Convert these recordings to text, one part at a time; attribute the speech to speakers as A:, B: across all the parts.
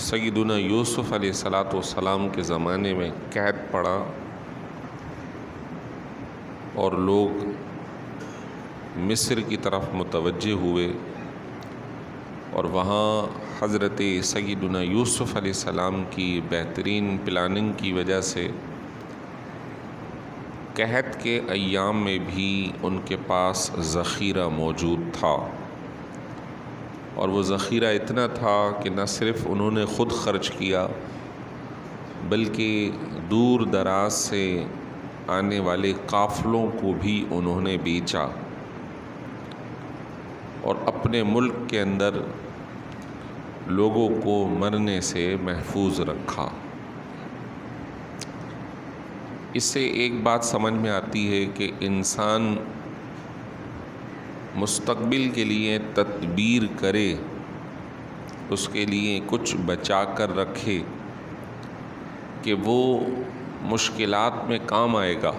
A: سیدنا یوسف علیہ السلام کے زمانے میں قحط پڑا اور لوگ مصر کی طرف متوجہ ہوئے، اور وہاں حضرت سیدنا یوسف علیہ السلام کی بہترین پلاننگ کی وجہ سے قحط کے ایام میں بھی ان کے پاس ذخیرہ موجود تھا، اور وہ ذخیرہ اتنا تھا کہ نہ صرف انہوں نے خود خرچ کیا بلکہ دور دراز سے آنے والے قافلوں کو بھی انہوں نے بیچا اور اپنے ملک کے اندر لوگوں کو مرنے سے محفوظ رکھا۔ اس سے ایک بات سمجھ میں آتی ہے کہ انسان مستقبل کے لیے تدبیر کرے، اس کے لیے کچھ بچا کر رکھے کہ وہ مشکلات میں کام آئے گا،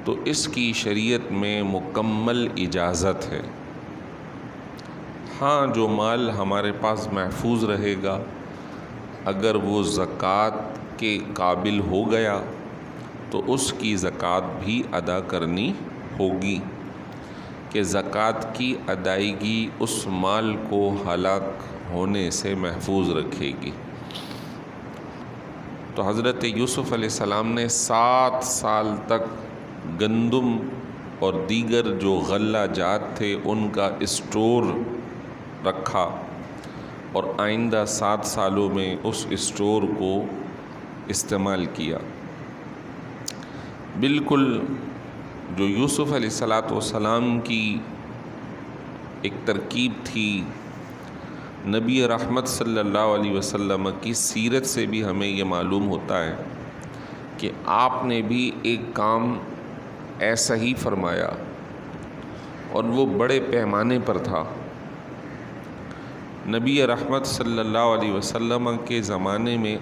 A: تو اس کی شریعت میں مکمل اجازت ہے۔ ہاں، جو مال ہمارے پاس محفوظ رہے گا اگر وہ زکوٰۃ کے قابل ہو گیا تو اس کی زکوٰۃ بھی ادا کرنی ہوگی، کہ زکوٰۃ کی ادائیگی اس مال کو ہلاک ہونے سے محفوظ رکھے گی۔ تو حضرت یوسف علیہ السلام نے 7 سال تک گندم اور دیگر جو غلہ جات تھے ان کا اسٹور رکھا، اور آئندہ 7 سالوں میں اس اسٹور کو استعمال کیا۔ بالکل جو یوسف علیہ السلام کی ایک ترکیب تھی، نبی رحمت صلی اللہ علیہ وسلم کی سیرت سے بھی ہمیں یہ معلوم ہوتا ہے کہ آپ نے بھی ایک کام ایسا ہی فرمایا، اور وہ بڑے پیمانے پر تھا۔ نبی رحمت صلی اللہ علیہ وسلم کے زمانے میں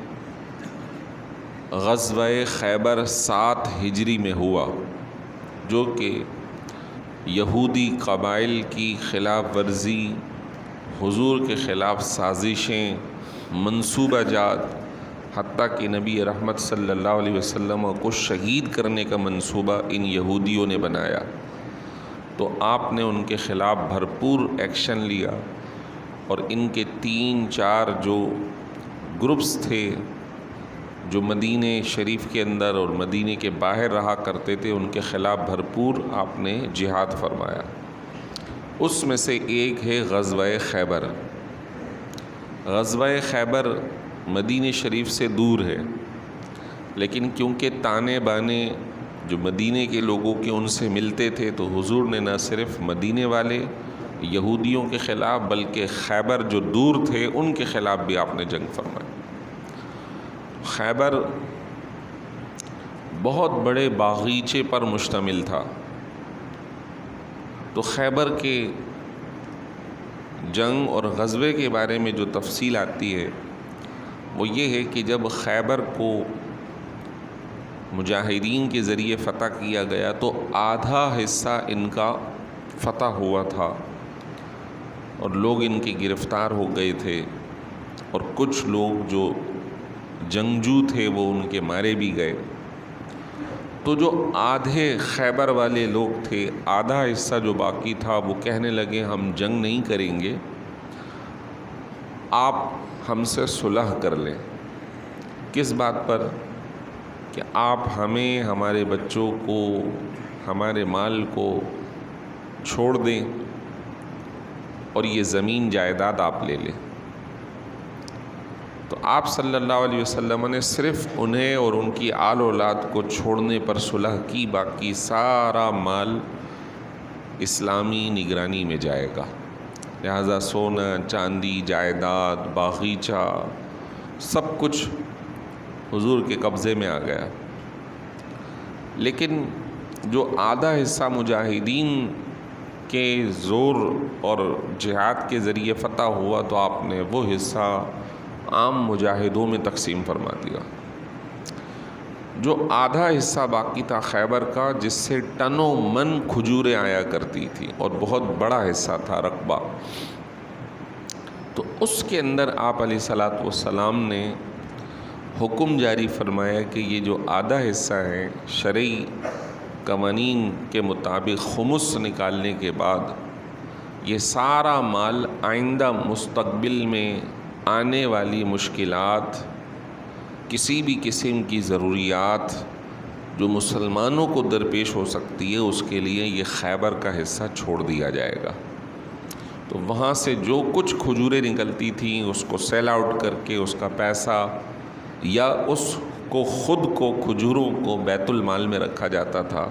A: غزوہ خیبر 7 ہجری میں ہوا، جو کہ یہودی قبائل کی خلاف ورزی، حضور کے خلاف سازشیں، منصوبہ جات، حتیٰ کہ نبی رحمت صلی اللہ علیہ وسلم کو شہید کرنے کا منصوبہ ان یہودیوں نے بنایا۔ تو آپ نے ان کے خلاف بھرپور ایکشن لیا، اور ان کے 3-4 جو گروپس تھے جو مدینہ شریف کے اندر اور مدینہ کے باہر رہا کرتے تھے، ان کے خلاف بھرپور آپ نے جہاد فرمایا۔ اس میں سے ایک ہے غزوہ خیبر۔ غزوہ خیبر مدینہ شریف سے دور ہے، لیکن کیونکہ تانے بانے جو مدینہ کے لوگوں کے ان سے ملتے تھے، تو حضور نے نہ صرف مدینہ والے یہودیوں کے خلاف بلکہ خیبر جو دور تھے ان کے خلاف بھی آپ نے جنگ فرمائی۔ خیبر بہت بڑے باغیچے پر مشتمل تھا۔ تو خیبر کے جنگ اور غزوے کے بارے میں جو تفصیل آتی ہے وہ یہ ہے کہ جب خیبر کو مجاہدین کے ذریعے فتح کیا گیا تو آدھا حصہ ان کا فتح ہوا تھا، اور لوگ ان کے گرفتار ہو گئے تھے، اور کچھ لوگ جو جنگجو تھے وہ ان کے مارے بھی گئے۔ تو جو آدھے خیبر والے لوگ تھے، آدھا حصہ جو باقی تھا، وہ کہنے لگے ہم جنگ نہیں کریں گے، آپ ہم سے صلح کر لیں۔ کس بات پر؟ کہ آپ ہمیں، ہمارے بچوں کو، ہمارے مال کو چھوڑ دیں، اور یہ زمین جائیداد آپ لے لیں۔ تو آپ صلی اللہ علیہ وسلم نے صرف انہیں اور ان کی آل اولاد کو چھوڑنے پر صلح کی، باقی سارا مال اسلامی نگرانی میں جائے گا۔ لہذا سونا، چاندی، جائیداد، باغیچہ، سب کچھ حضور کے قبضے میں آ گیا۔ لیکن جو آدھا حصہ مجاہدین کے زور اور جہاد کے ذریعے فتح ہوا، تو آپ نے وہ حصہ عام مجاہدوں میں تقسیم فرما دیا۔ جو آدھا حصہ باقی تھا خیبر کا، جس سے ٹنوں من کھجوریں آیا کرتی تھی اور بہت بڑا حصہ تھا رقبہ، تو اس کے اندر آپ علیہ الصلاۃ والسلام نے حکم جاری فرمایا کہ یہ جو آدھا حصہ ہے شرعی قوانین کے مطابق خمس نکالنے کے بعد یہ سارا مال آئندہ مستقبل میں آنے والی مشکلات، کسی بھی قسم کی ضروریات جو مسلمانوں کو درپیش ہو سکتی ہے، اس کے لیے یہ خیبر کا حصہ چھوڑ دیا جائے گا۔ تو وہاں سے جو کچھ کھجوریں نکلتی تھیں اس کو سیل آؤٹ کر کے اس کا پیسہ یا اس کو خود کو کھجوروں کو بیت المال میں رکھا جاتا تھا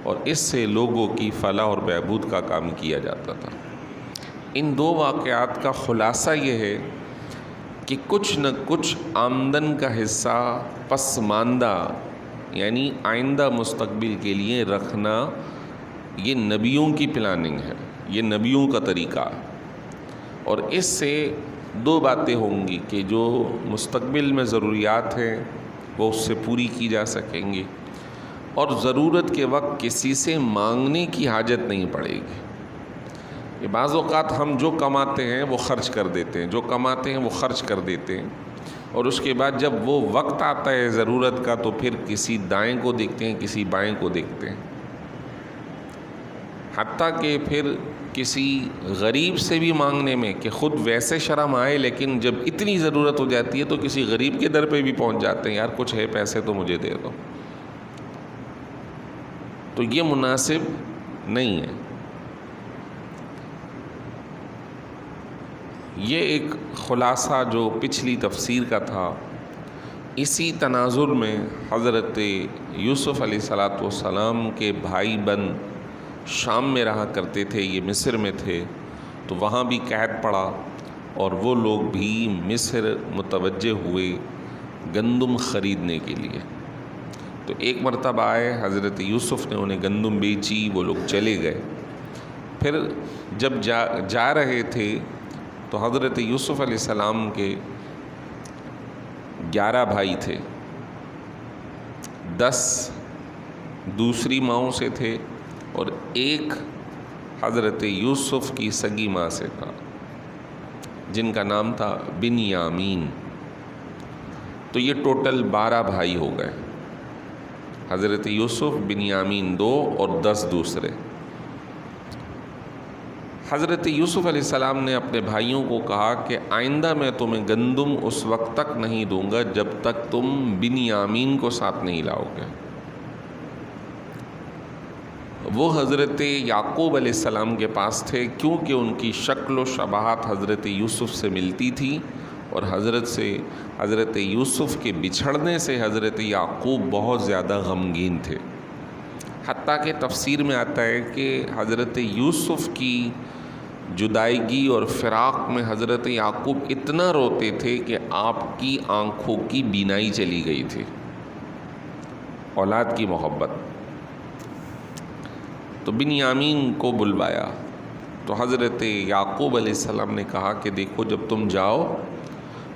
A: اور اس سے لوگوں کی فلاح اور بہبود کا کام کیا جاتا تھا۔ ان دو واقعات کا خلاصہ یہ ہے کہ کچھ نہ کچھ آمدن کا حصہ پسماندہ یعنی آئندہ مستقبل کے لیے رکھنا یہ نبیوں کی پلاننگ ہے، یہ نبیوں کا طریقہ ہے، اور اس سے دو باتیں ہوں گی کہ جو مستقبل میں ضروریات ہیں وہ اس سے پوری کی جا سکیں گی، اور ضرورت کے وقت کسی سے مانگنے کی حاجت نہیں پڑے گی۔ یہ بعض اوقات ہم جو کماتے ہیں وہ خرچ کر دیتے ہیں، جو کماتے ہیں وہ خرچ کر دیتے ہیں، اور اس کے بعد جب وہ وقت آتا ہے ضرورت کا تو پھر کسی دائیں کو دیکھتے ہیں، کسی بائیں کو دیکھتے ہیں، حتیٰ کہ پھر کسی غریب سے بھی مانگنے میں کہ خود ویسے شرم آئے، لیکن جب اتنی ضرورت ہو جاتی ہے تو کسی غریب کے در پہ بھی پہنچ جاتے ہیں، یار کچھ ہے پیسے تو مجھے دے دو۔ تو یہ مناسب نہیں ہے۔ یہ ایک خلاصہ جو پچھلی تفسیر کا تھا، اسی تناظر میں حضرت یوسف علیہ الصلاۃ والسلام کے بھائی بن شام میں رہا کرتے تھے، یہ مصر میں تھے، تو وہاں بھی قحط پڑا اور وہ لوگ بھی مصر متوجہ ہوئے گندم خریدنے کے لیے۔ تو ایک مرتبہ آئے، حضرت یوسف نے انہیں گندم بیچی، وہ لوگ چلے گئے۔ پھر جب جا رہے تھے تو حضرت یوسف علیہ السلام کے 11 بھائی تھے، 10 دوسری ماؤں سے تھے اور ایک حضرت یوسف کی سگی ماں سے تھا جن کا نام تھا بنیامین۔ تو یہ ٹوٹل 12 بھائی ہو گئے، حضرت یوسف، بنیامین 2 اور 10 دوسرے۔ حضرت یوسف علیہ السلام نے اپنے بھائیوں کو کہا کہ آئندہ میں تمہیں گندم اس وقت تک نہیں دوں گا جب تک تم بنیامین کو ساتھ نہیں لاؤ گے۔ وہ حضرت یعقوب علیہ السلام کے پاس تھے کیونکہ ان کی شکل و شباہت حضرت یوسف سے ملتی تھی، اور حضرت یوسف کے بچھڑنے سے حضرت یعقوب بہت زیادہ غمگین تھے، حتیٰ کہ تفسیر میں آتا ہے کہ حضرت یوسف کی جدائیگی اور فراق میں حضرت یعقوب اتنا روتے تھے کہ آپ کی آنکھوں کی بینائی چلی گئی تھی، اولاد کی محبت۔ تو بنیامین کو بلوایا تو حضرت یعقوب علیہ السلام نے کہا کہ دیکھو جب تم جاؤ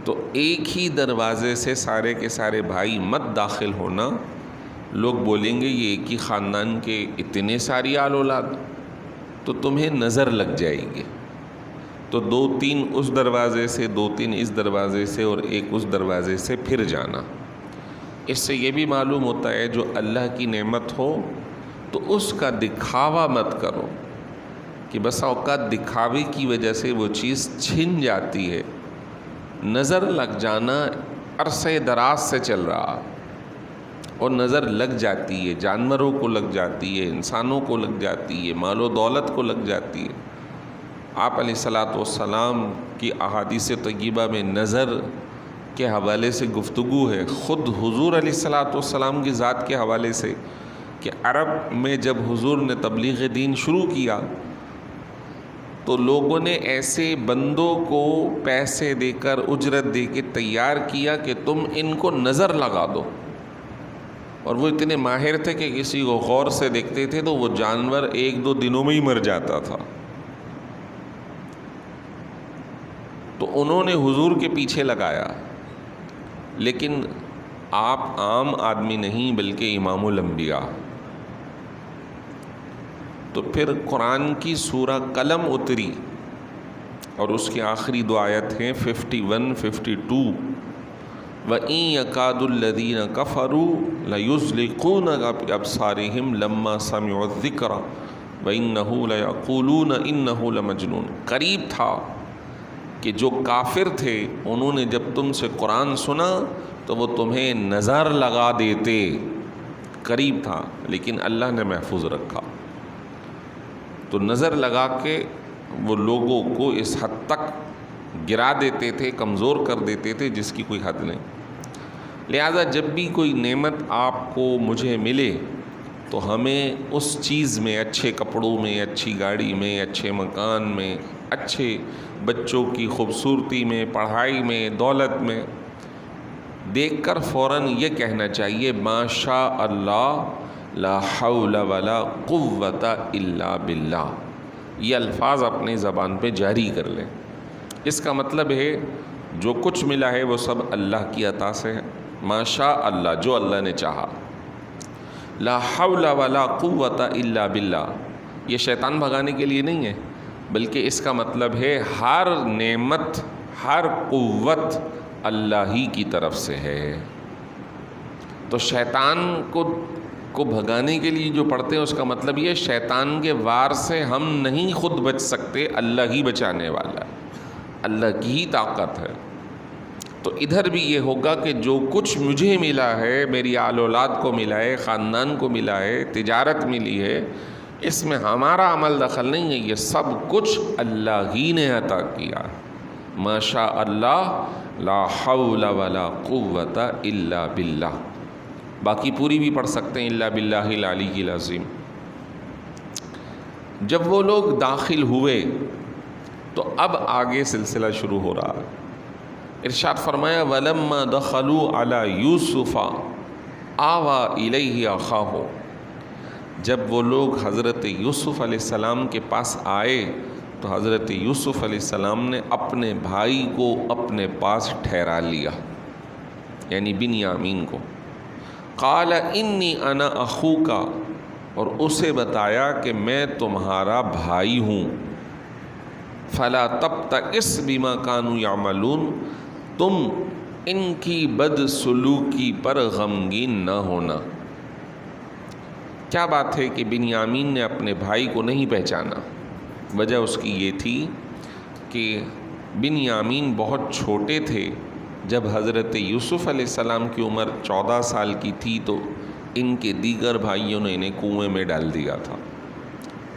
A: تو ایک ہی دروازے سے سارے کے سارے بھائی مت داخل ہونا، لوگ بولیں گے یہ ایک ہی خاندان کے اتنے ساری آل اولاد، تو تمہیں نظر لگ جائے گی، تو 2-3 اس دروازے سے، 2-3 اس دروازے سے اور ایک اس دروازے سے پھر جانا۔ اس سے یہ بھی معلوم ہوتا ہے جو اللہ کی نعمت ہو تو اس کا دکھاوا مت کرو، کہ بسا اوقات دکھاوے کی وجہ سے وہ چیز چھن جاتی ہے۔ نظر لگ جانا عرصے دراز سے چل رہا، اور نظر لگ جاتی ہے، جانوروں کو لگ جاتی ہے، انسانوں کو لگ جاتی ہے، مال و دولت کو لگ جاتی ہے۔ آپ علیہ الصلاۃ والسلام کی احادیث طیبہ میں نظر کے حوالے سے گفتگو ہے، خود حضور علیہ الصلاۃ والسلام کی ذات کے حوالے سے، کہ عرب میں جب حضور نے تبلیغ دین شروع کیا تو لوگوں نے ایسے بندوں کو پیسے دے کر، اجرت دے کے تیار کیا کہ تم ان کو نظر لگا دو، اور وہ اتنے ماہر تھے کہ کسی کو غور سے دیکھتے تھے تو وہ جانور 1-2 دنوں میں ہی مر جاتا تھا۔ تو انہوں نے حضور کے پیچھے لگایا، لیکن آپ عام آدمی نہیں بلکہ امام الانبیاء۔ تو پھر قرآن کی سورہ قلم اتری، اور اس کی آخری دو آیت ہیں 51 52. وَإِن يَكَادُ الَّذِينَ كَفَرُوا لَيُزْلِقُونَكَ بِأَبْصَارِهِمْ لَمَّا سَمِعُوا الذِّكْرَ وَإِنَّهُ لَيَقُولُونَ إِنَّهُ لَمَجْنُونٌ. قریب تھا کہ جو کافر تھے انہوں نے جب تم سے قرآن سنا تو وہ تمہیں نظر لگا دیتے. قریب تھا لیکن اللہ نے محفوظ رکھا. تو نظر لگا کے وہ لوگوں کو اس حد تک گرا دیتے تھے، کمزور کر دیتے تھے جس کی کوئی حد نہیں. لہذا جب بھی کوئی نعمت آپ کو مجھے ملے تو ہمیں اس چیز میں، اچھے کپڑوں میں، اچھی گاڑی میں، اچھے مکان میں، اچھے بچوں کی خوبصورتی میں، پڑھائی میں، دولت میں دیکھ کر فوراً یہ کہنا چاہیے ما شاء اللہ لا حول ولا قوت الا باللہ. یہ الفاظ اپنی زبان پہ جاری کر لیں. اس کا مطلب ہے جو کچھ ملا ہے وہ سب اللہ کی عطا سے ہے. ما شاء اللہ، جو اللہ نے چاہا. لا حول ولا قوت الا باللہ، یہ شیطان بھگانے کے لیے نہیں ہے، بلکہ اس کا مطلب ہے ہر نعمت، ہر قوت اللہ ہی کی طرف سے ہے. تو شیطان کو بھگانے کے لیے جو پڑھتے ہیں اس کا مطلب یہ شیطان کے وار سے ہم نہیں خود بچ سکتے، اللہ ہی بچانے والا ہے، اللہ کی ہی طاقت ہے. تو ادھر بھی یہ ہوگا کہ جو کچھ مجھے ملا ہے، میری آل اولاد کو ملا ہے، خاندان کو ملا ہے، تجارت ملی ہے، اس میں ہمارا عمل دخل نہیں ہے، یہ سب کچھ اللہ ہی نے عطا کیا. ما شاء اللہ لا حول ولا قوت الا باللہ. باقی پوری بھی پڑھ سکتے ہیں الا باللہ العلی العظیم. جب وہ لوگ داخل ہوئے تو اب آگے سلسلہ شروع ہو رہا. ارشاد فرمایا وَلَمَّا دَخَلُوا عَلَى يُوسُفَ آوَى إِلَيْهِ أَخَاهُ. جب وہ لوگ حضرت یوسف علیہ السلام کے پاس آئے تو حضرت یوسف علیہ السلام نے اپنے بھائی کو اپنے پاس ٹھہرا لیا، یعنی بنیامین کو. قال انی انا اخوکا، اور اسے بتایا کہ میں تمہارا بھائی ہوں. فلا تبتئس بما كانوا يعملون، تم ان کی بدسلوکی پر غمگین نہ ہونا. کیا بات ہے کہ بنیامین نے اپنے بھائی کو نہیں پہچانا؟ وجہ اس کی یہ تھی کہ بنیامین بہت چھوٹے تھے. جب حضرت یوسف علیہ السلام کی عمر 14 سال کی تھی تو ان کے دیگر بھائیوں نے انہیں کنویں میں ڈال دیا تھا.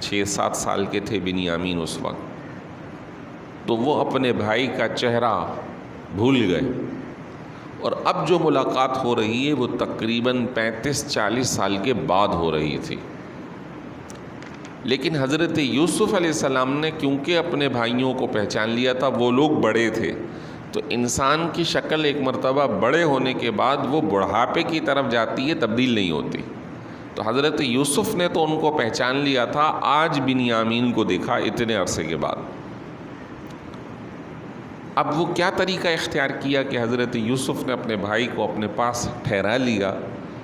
A: 6-7 سال کے تھے بنیامین اس وقت. تو وہ اپنے بھائی کا چہرہ بھول گئے، اور اب جو ملاقات ہو رہی ہے وہ تقریباً 35-40 سال کے بعد ہو رہی تھی. لیکن حضرت یوسف علیہ السلام نے کیونکہ اپنے بھائیوں کو پہچان لیا تھا، وہ لوگ بڑے تھے، تو انسان کی شکل ایک مرتبہ بڑے ہونے کے بعد وہ بڑھاپے کی طرف جاتی ہے، تبدیل نہیں ہوتی. تو حضرت یوسف نے تو ان کو پہچان لیا تھا، آج بنیامین کو دیکھا اتنے عرصے کے بعد. اب وہ کیا طریقہ اختیار کیا کہ حضرت یوسف نے اپنے بھائی کو اپنے پاس ٹھہرا لیا؟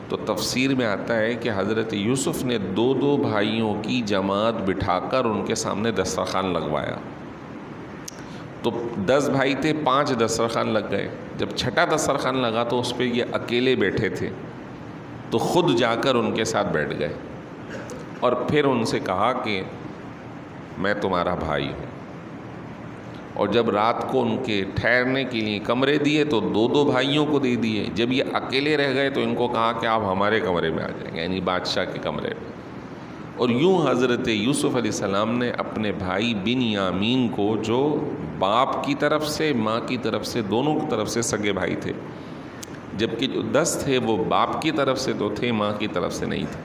A: تو تفسیر میں آتا ہے کہ حضرت یوسف نے 2 بھائیوں کی جماعت بٹھا کر ان کے سامنے دسترخوان لگوایا. تو 10 بھائی تھے، 5 دسترخوان لگ گئے. جب چھٹا دسترخوان لگا تو اس پہ یہ اکیلے بیٹھے تھے، تو خود جا کر ان کے ساتھ بیٹھ گئے اور پھر ان سے کہا کہ میں تمہارا بھائی ہوں. اور جب رات کو ان کے ٹھہرنے کے لیے کمرے دیے تو 2 بھائیوں کو دے دیے. جب یہ اکیلے رہ گئے تو ان کو کہا کہ آپ ہمارے کمرے میں آ جائیں گے، یعنی بادشاہ کے کمرے میں. اور یوں حضرت یوسف علیہ السلام نے اپنے بھائی بنیامین کو، جو باپ کی طرف سے، ماں کی طرف سے، دونوں کی طرف سے سگے بھائی تھے، جبکہ جو 10 تھے وہ باپ کی طرف سے تو تھے، ماں کی طرف سے نہیں تھے.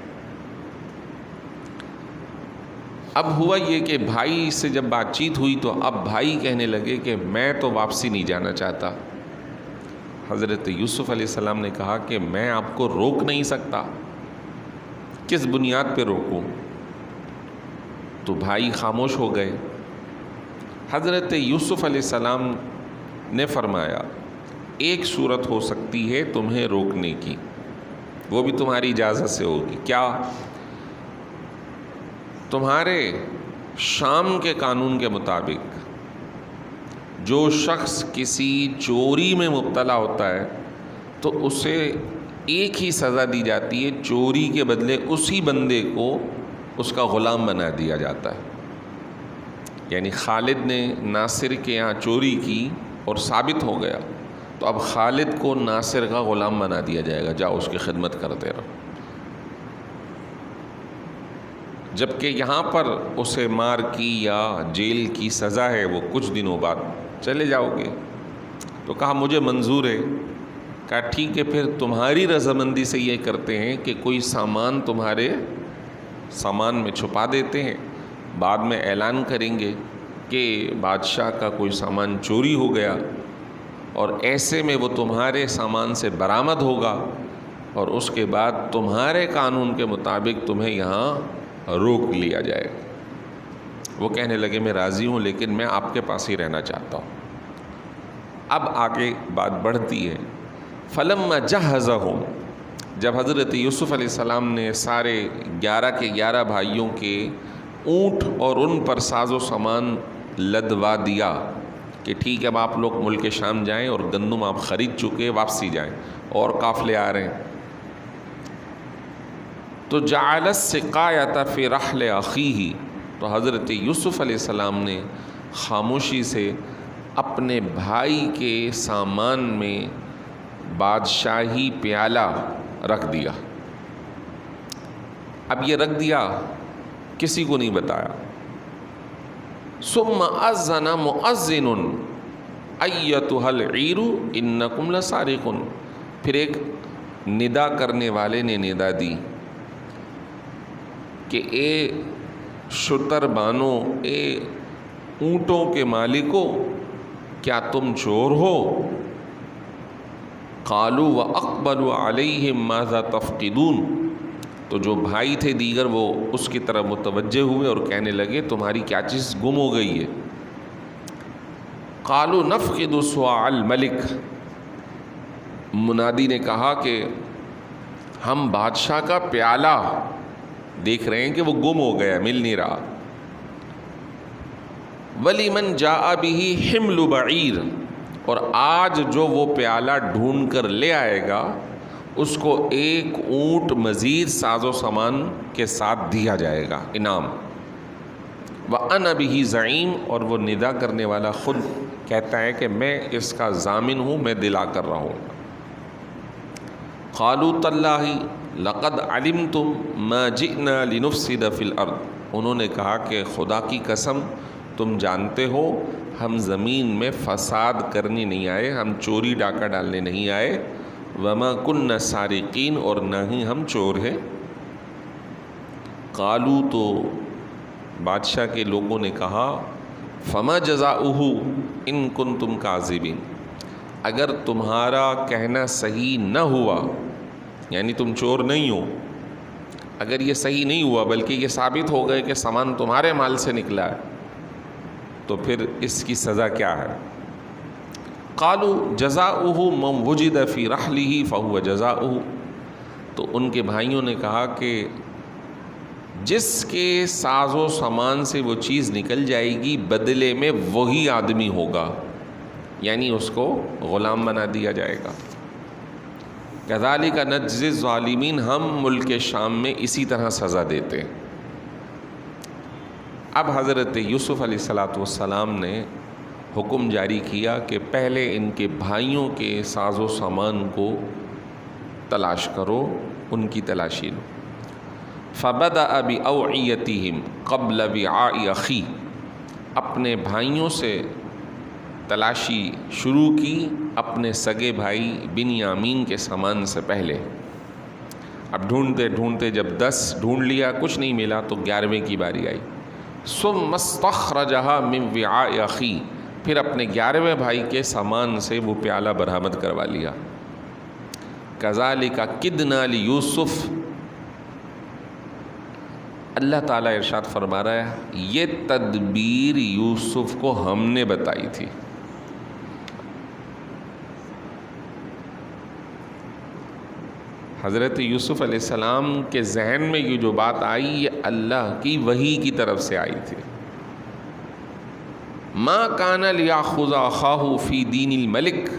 A: اب ہوا یہ کہ بھائی سے جب بات چیت ہوئی تو اب بھائی کہنے لگے کہ میں تو واپسی نہیں جانا چاہتا. حضرت یوسف علیہ السلام نے کہا کہ میں آپ کو روک نہیں سکتا. کس بنیاد پہ روکوں؟ تو بھائی خاموش ہو گئے. حضرت یوسف علیہ السلام نے فرمایا ایک صورت ہو سکتی ہے تمہیں روکنے کی، وہ بھی تمہاری اجازت سے ہوگی. کیا؟ تمہارے شام کے قانون کے مطابق جو شخص کسی چوری میں مبتلا ہوتا ہے تو اسے ایک ہی سزا دی جاتی ہے، چوری کے بدلے اسی بندے کو اس کا غلام بنا دیا جاتا ہے۔ یعنی خالد نے ناصر کے یہاں چوری کی اور ثابت ہو گیا، تو اب خالد کو ناصر کا غلام بنا دیا جائے گا، جاؤ اس کی خدمت کرتے رہو۔ جبکہ یہاں پر اسے مار کی یا جیل کی سزا ہے، وہ کچھ دنوں بعد چلے جاؤ گے۔ تو کہا مجھے منظور ہے۔ کہا ٹھیک ہے، پھر تمہاری رضامندی سے یہ کرتے ہیں کہ کوئی سامان تمہارے سامان میں چھپا دیتے ہیں، بعد میں اعلان کریں گے کہ بادشاہ کا کوئی سامان چوری ہو گیا، اور ایسے میں وہ تمہارے سامان سے برآمد ہوگا، اور اس کے بعد تمہارے قانون کے مطابق تمہیں یہاں روک لیا جائے گا۔ وہ کہنے لگے میں راضی ہوں، لیکن میں آپ کے پاس ہی رہنا چاہتا ہوں۔ اب آگے بات بڑھتی ہے۔ فلما جہزہم، جب حضرت یوسف علیہ السلام نے سارے 11 کے 11 بھائیوں کے اونٹ اور ان پر ساز و سامان لدوا دیا کہ ٹھیک ہے اب آپ لوگ ملک شام جائیں، اور گندم آپ خرید چکے، واپسی جائیں، اور قافلے آ رہے ہیں، تو جعل السقایۃ فی رحل اخیہ، تو حضرت یوسف علیہ السلام نے خاموشی سے اپنے بھائی کے سامان میں بادشاہی پیالہ رکھ دیا۔ اب یہ رکھ دیا، کسی کو نہیں بتایا۔ ثم اذن مؤذن ایتھا العیر انکم لسارقون، پھر ایک ندا کرنے والے نے ندا دی کہ اے شتر بانو، اے اونٹوں کے مالکو، کیا تم چور ہو؟ قالوا واقبلوا علیہم ماذا تفقدون، تو جو بھائی تھے دیگر وہ اس کی طرف متوجہ ہوئے اور کہنے لگے تمہاری کیا چیز گم ہو گئی ہے؟ قالوا نفقد صواع الملک، منادی نے کہا کہ ہم بادشاہ کا پیالہ دیکھ رہے ہیں کہ وہ گم ہو گیا، مل نہیں رہا۔ وَلِمَنْ جَاءَ بِهِ حِمْلُ بَعِيرٍ، اور آج جو وہ پیالہ ڈھونڈ کر لے آئے گا اس کو ایک اونٹ مزید ساز و سامان کے ساتھ دیا جائے گا انعام۔ وَأَنَا بِهِ زَعِيمٌ، اور وہ ندا کرنے والا خود کہتا ہے کہ میں اس کا ضامن ہوں، میں دلا کر رہا ہوں۔ قَالُوا تَاللَّهِ لَقَدْ عَلِمْتُمْ مَا جِئْنَا لِنُفْسِدَ فِي الْأَرْضِ، انہوں نے کہا کہ خدا کی قسم تم جانتے ہو ہم زمین میں فساد کرنے نہیں آئے، ہم چوری ڈاکہ ڈالنے نہیں آئے۔ وَمَا كُنَّا سَارِقِينَ، اور نہ ہی ہم چور ہیں۔ قالوا، تو بادشاہ کے لوگوں نے کہا فما جزاؤہ ان کنتم کاذبین، اگر تمہارا کہنا صحیح نہ ہوا، یعنی تم چور نہیں ہو، اگر یہ صحیح نہیں ہوا بلکہ یہ ثابت ہو گئے کہ سامان تمہارے مال سے نکلا ہے، تو پھر اس کی سزا کیا ہے؟ قالوا جزاؤہ من وجد فی رحلہ فہو جزاؤہ، تو ان کے بھائیوں نے کہا کہ جس کے ساز و سامان سے وہ چیز نکل جائے گی بدلے میں وہی آدمی ہوگا، یعنی اس کو غلام بنا دیا جائے گا۔ کذالک نجزی الظالمین، ہم ملک شام میں اسی طرح سزا دیتے۔ اب حضرت یوسف علیہ السلام نے حکم جاری کیا کہ پہلے ان کے بھائیوں کے ساز و سامان کو تلاش کرو، ان کی تلاشی لو۔ فبدأ بأوعیتہم قبل وعاء اخی، اپنے بھائیوں سے تلاشی شروع کی اپنے سگے بھائی بنیامین کے سامان سے پہلے۔ اب ڈھونڈتے ڈھونڈتے جب 10 ڈھونڈ لیا کچھ نہیں ملا تو 11ویں کی باری آئی۔ ثم استخرجھا من وعاء اخی، پھر اپنے 11ویں بھائی کے سامان سے وہ پیالہ برآمد کروا لیا۔ کذالک کدنا لیوسف، اللہ تعالیٰ ارشاد فرما رہا ہے یہ تدبیر یوسف کو ہم نے بتائی تھی۔ حضرت یوسف علیہ السلام کے ذہن میں یہ جو بات آئی یہ اللہ کی وحی کی طرف سے آئی تھی۔ ما کان لیاخذ اخاہ فی دین الملک،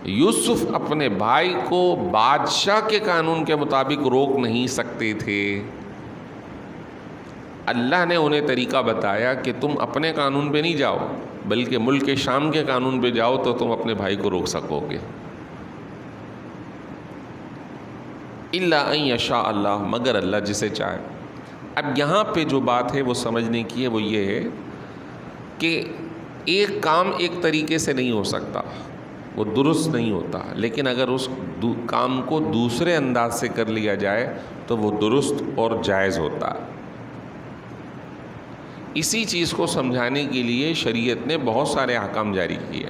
A: یوسف اپنے بھائی کو بادشاہ کے قانون کے مطابق روک نہیں سکتے تھے۔ اللہ نے انہیں طریقہ بتایا کہ تم اپنے قانون پہ نہیں جاؤ بلکہ ملک شام کے قانون پہ جاؤ تو تم اپنے بھائی کو روک سکو گے۔ الا ان یشاء اللہ، مگر اللہ جسے چاہے۔ اب یہاں پہ جو بات ہے وہ سمجھنے کی ہے، وہ یہ ہے کہ ایک کام ایک طریقے سے نہیں ہو سکتا، وہ درست نہیں ہوتا، لیکن اگر اس کام کو دوسرے انداز سے کر لیا جائے تو وہ درست اور جائز ہوتا ہے۔ اسی چیز کو سمجھانے کے لیے شریعت نے بہت سارے احکام جاری کیے۔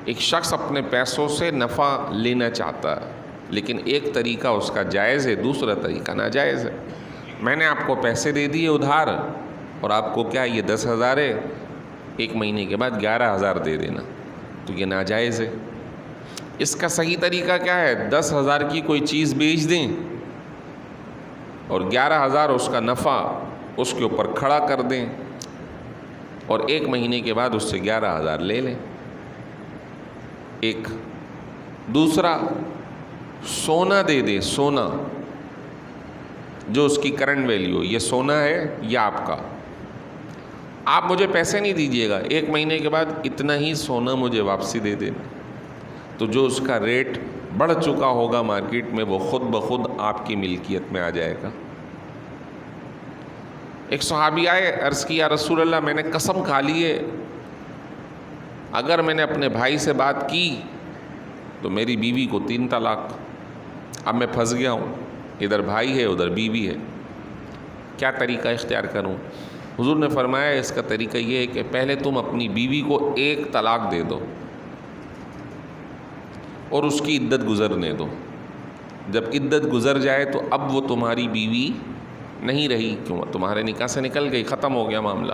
A: ایک شخص اپنے پیسوں سے نفع لینا چاہتا ہے، لیکن ایک طریقہ اس کا جائز ہے، دوسرا طریقہ ناجائز ہے۔ میں نے آپ کو پیسے دے دیے ادھار، اور آپ کو کیا یہ 10,000 ہے، 1 مہینے کے بعد 11,000 دے دینا، تو یہ ناجائز ہے۔ اس کا صحیح طریقہ کیا ہے؟ 10,000 کی کوئی چیز بیچ دیں اور 11,000 اس کا نفع اس کے اوپر کھڑا کر دیں، اور 1 مہینے کے بعد اس سے 11,000 لے لیں۔ ایک دوسرا، سونا دے دیں، سونا جو اس کی کرنٹ ویلیو، یہ سونا ہے یا آپ کا، آپ مجھے پیسے نہیں دیجیے گا، 1 مہینے کے بعد اتنا ہی سونا مجھے واپسی دے دینا، تو جو اس کا ریٹ بڑھ چکا ہوگا مارکیٹ میں وہ خود بخود آپ کی ملکیت میں آ جائے گا۔ ایک صحابی آئے، عرض کی یا رسول اللہ میں نے قسم کھا لی ہے اگر میں نے اپنے بھائی سے بات کی تو میری بیوی کو 3 طلاق، اب میں پھنس گیا ہوں، ادھر بھائی ہے ادھر بیوی ہے، کیا طریقہ اختیار کروں؟ حضور نے فرمایا اس کا طریقہ یہ ہے کہ پہلے تم اپنی بیوی کو 1 طلاق دے دو اور اس کی عدت گزرنے دو، جب عدت گزر جائے تو اب وہ تمہاری بیوی نہیں رہی، کیوں؟ تمہارے نکاح سے نکل گئی، ختم ہو گیا معاملہ،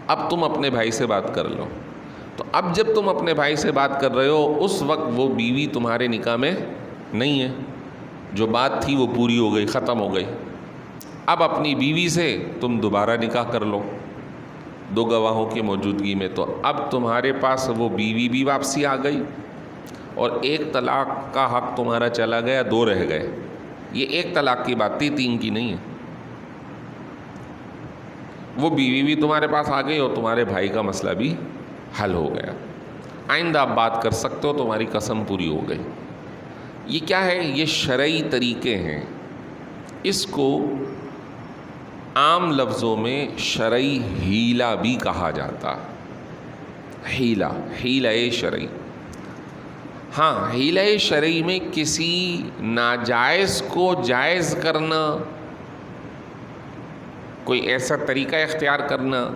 A: اب تم اپنے بھائی سے بات کر لو۔ تو اب جب تم اپنے بھائی سے بات کر رہے ہو اس وقت وہ بیوی تمہارے نکاح میں نہیں ہے، جو بات تھی وہ پوری ہو گئی، ختم ہو گئی۔ اب اپنی بیوی سے تم دوبارہ نکاح کر لو 2 گواہوں کی موجودگی میں، تو اب تمہارے پاس وہ بیوی بھی واپسی آ گئی اور 1 طلاق کا حق تمہارا چلا گیا، 2 رہ گئے۔ یہ 1 طلاق کی بات تھی، 3 کی نہیں ہے۔ وہ بیوی بھی تمہارے پاس آ گئی اور تمہارے بھائی کا مسئلہ بھی حل ہو گیا، آئندہ آپ بات کر سکتے ہو، تمہاری قسم پوری ہو گئی۔ یہ کیا ہے؟ یہ شرعی طریقے ہیں، اس کو عام لفظوں میں شرعی ہیلا بھی کہا جاتا ہے۔ ہیلا شرعی۔ ہاں، ہیلا شرعی میں کسی ناجائز کو جائز کرنا، کوئی ایسا طریقہ اختیار کرنا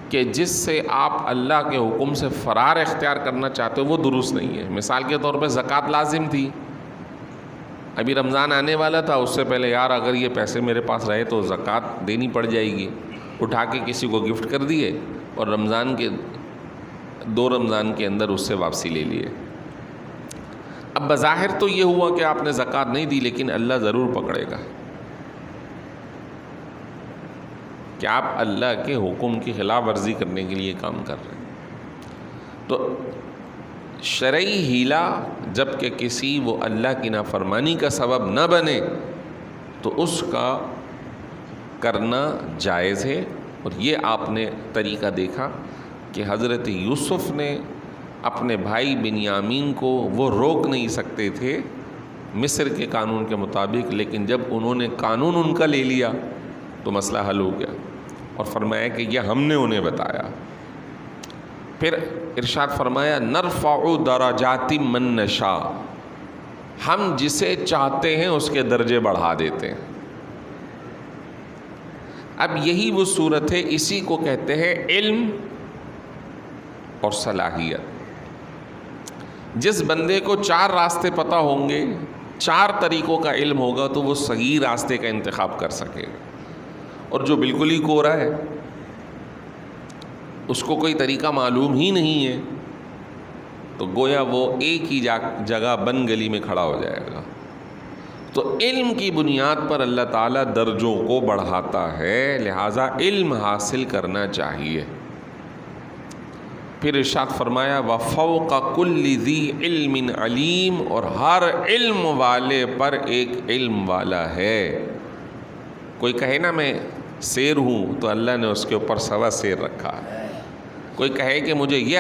A: کہ جس سے آپ اللہ کے حکم سے فرار اختیار کرنا چاہتے ہو، وہ درست نہیں ہے۔ مثال کے طور پہ زکوٰۃ لازم تھی، ابھی رمضان آنے والا تھا، اس سے پہلے یار اگر یہ پیسے میرے پاس رہے تو زکوٰۃ دینی پڑ جائے گی، اٹھا کے کسی کو گفٹ کر دیے اور رمضان کے 2 رمضان کے اندر اس سے واپسی لے لیے۔ اب بظاہر تو یہ ہوا کہ آپ نے زکوٰۃ نہیں دی، لیکن اللہ ضرور پکڑے گا کہ آپ اللہ کے حکم کی خلاف ورزی کرنے کے لیے کام کر رہے ہیں۔ تو شرعی ہیلا جب کہ کسی وہ اللہ کی نافرمانی کا سبب نہ بنے تو اس کا کرنا جائز ہے۔ اور یہ آپ نے طریقہ دیکھا کہ حضرت یوسف نے اپنے بھائی بنیامین کو وہ روک نہیں سکتے تھے مصر کے قانون کے مطابق، لیکن جب انہوں نے قانون ان کا لے لیا تو مسئلہ حل ہو گیا، اور فرمایا کہ یہ ہم نے انہیں بتایا۔ پھر ارشاد فرمایا نرفع درجات من نشاء، ہم جسے چاہتے ہیں اس کے درجے بڑھا دیتے ہیں۔ اب یہی وہ صورت ہے، اسی کو کہتے ہیں علم اور صلاحیت۔ جس بندے کو 4 راستے پتہ ہوں گے، 4 طریقوں کا علم ہوگا تو وہ صحیح راستے کا انتخاب کر سکے گا، اور جو بالکل ہی کوڑا ہے، اس کو کوئی طریقہ معلوم ہی نہیں ہے، تو گویا وہ ایک ہی جگہ بن گلی میں کھڑا ہو جائے گا۔ تو علم کی بنیاد پر اللہ تعالیٰ درجوں کو بڑھاتا ہے، لہٰذا علم حاصل کرنا چاہیے۔ پھر ارشاد فرمایا وَفَوْقَ كُلِّ ذِي عِلْمٍ عَلِيمٍ، اور ہر علم والے پر ایک علم والا ہے۔ کوئی کہے نا میں شیر ہوں تو اللہ نے اس کے اوپر سوا شیر رکھا ہے۔ کوئی کہے کہ مجھے یہ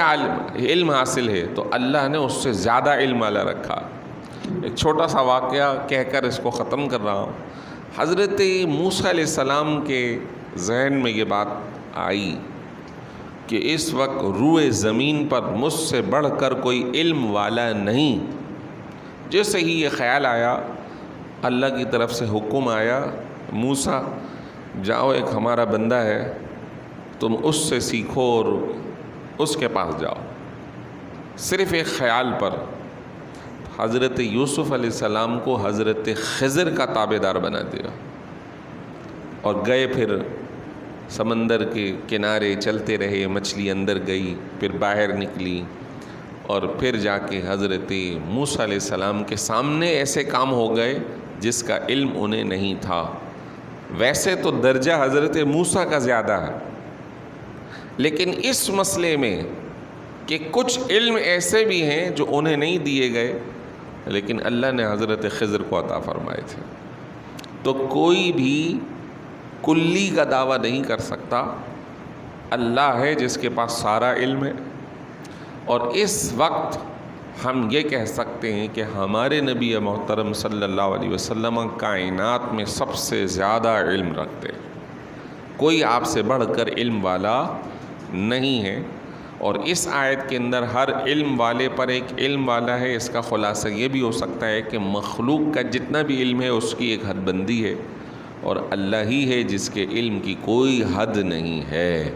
A: علم حاصل ہے تو اللہ نے اس سے زیادہ علم والا رکھا۔ ایک چھوٹا سا واقعہ کہہ کر اس کو ختم کر رہا ہوں۔ حضرت موسیٰ علیہ السلام کے ذہن میں یہ بات آئی کہ اس وقت روئے زمین پر مجھ سے بڑھ کر کوئی علم والا نہیں۔ جیسے ہی یہ خیال آیا، اللہ کی طرف سے حکم آیا، موسیٰ جاؤ، ایک ہمارا بندہ ہے، تم اس سے سیکھو اور اس کے پاس جاؤ۔ صرف ایک خیال پر حضرت یوسف علیہ السلام کو حضرت خضر کا تابع دار بنا دیا، اور گئے، پھر سمندر کے کنارے چلتے رہے، مچھلی اندر گئی، پھر باہر نکلی، اور پھر جا کے حضرت موسیٰ علیہ السلام کے سامنے ایسے کام ہو گئے جس کا علم انہیں نہیں تھا۔ ویسے تو درجہ حضرت موسیٰ کا زیادہ ہے، لیکن اس مسئلے میں کہ کچھ علم ایسے بھی ہیں جو انہیں نہیں دیے گئے، لیکن اللہ نے حضرت خضر کو عطا فرمائے تھے۔ تو کوئی بھی کلی کا دعویٰ نہیں کر سکتا، اللہ ہے جس کے پاس سارا علم ہے۔ اور اس وقت ہم یہ کہہ سکتے ہیں کہ ہمارے نبی محترم صلی اللہ علیہ وسلم کائنات میں سب سے زیادہ علم رکھتے ہیں، کوئی آپ سے بڑھ کر علم والا نہیں ہے۔ اور اس آیت کے اندر ہر علم والے پر ایک علم والا ہے، اس کا خلاصہ یہ بھی ہو سکتا ہے کہ مخلوق کا جتنا بھی علم ہے اس کی ایک حد بندی ہے، اور اللہ ہی ہے جس کے علم کی کوئی حد نہیں ہے۔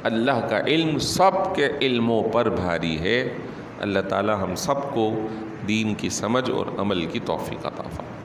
A: اللہ کا علم سب کے علموں پر بھاری ہے۔ اللہ تعالی ہم سب کو دین کی سمجھ اور عمل کی توفیق عطا فرمائے۔